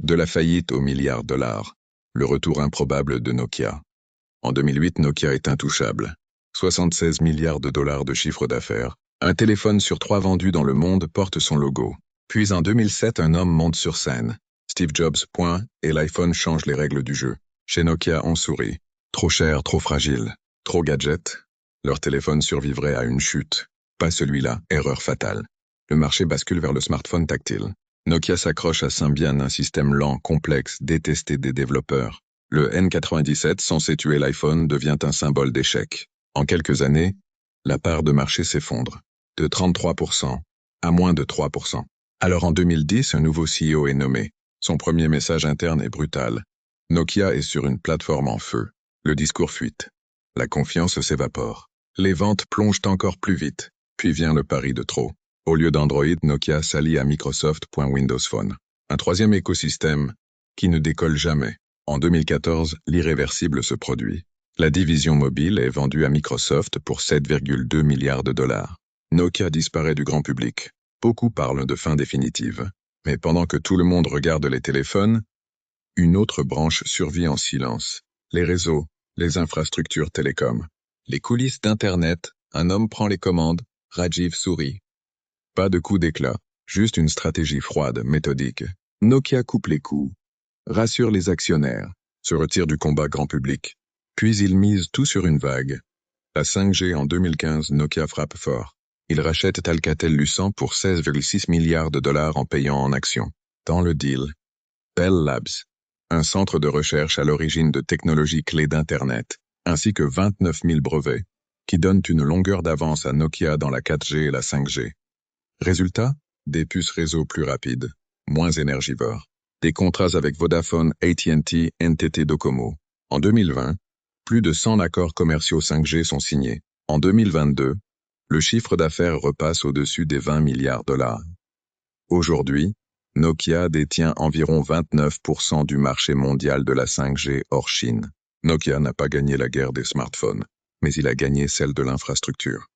De la faillite aux milliards de dollars. Le retour improbable de Nokia. En 2008, Nokia est intouchable. 76 milliards de dollars de chiffre d'affaires. Un téléphone sur 3 vendu dans le monde porte son logo. Puis en 2007, un homme monte sur scène. Steve Jobs, et l'iPhone change les règles du jeu. Chez Nokia, on sourit. Trop cher, trop fragile. Trop gadget. Leur téléphone survivrait à une chute. Pas celui-là, erreur fatale. Le marché bascule vers le smartphone tactile. Nokia s'accroche à Symbian, un système lent, complexe, détesté des développeurs. Le N97, censé tuer l'iPhone, devient un symbole d'échec. En quelques années, la part de marché s'effondre. De 33% à moins de 3%. Alors en 2010, un nouveau CEO est nommé. Son premier message interne est brutal. Nokia est sur une plateforme en feu. Le discours fuite. La confiance s'évapore. Les ventes plongent encore plus vite. Puis vient le pari de trop. Au lieu d'Android, Nokia s'allie à Microsoft. Windows Phone. Un troisième écosystème qui ne décolle jamais. En 2014, l'irréversible se produit. La division mobile est vendue à Microsoft pour 7,2 milliards de dollars. Nokia disparaît du grand public. Beaucoup parlent de fin définitive. Mais pendant que tout le monde regarde les téléphones, une autre branche survit en silence. Les réseaux, les infrastructures télécom. Les coulisses d'Internet, un homme prend les commandes, Rajiv sourit. Pas de coup d'éclat, juste une stratégie froide, méthodique. Nokia coupe les coûts, rassure les actionnaires, se retire du combat grand public. Puis il mise tout sur une vague. La 5G en 2015, Nokia frappe fort. Il rachète Alcatel-Lucent pour 16,6 milliards de dollars en payant en actions. Dans le deal, Bell Labs, un centre de recherche à l'origine de technologies clés d'Internet, ainsi que 29 000 brevets, qui donnent une longueur d'avance à Nokia dans la 4G et la 5G. Résultat, des puces réseau plus rapides, moins énergivores. Des contrats avec Vodafone, AT&T, NTT Docomo. En 2020, plus de 100 accords commerciaux 5G sont signés. En 2022, le chiffre d'affaires repasse au-dessus des 20 milliards de dollars. Aujourd'hui, Nokia détient environ 29% du marché mondial de la 5G hors Chine. Nokia n'a pas gagné la guerre des smartphones, mais il a gagné celle de l'infrastructure.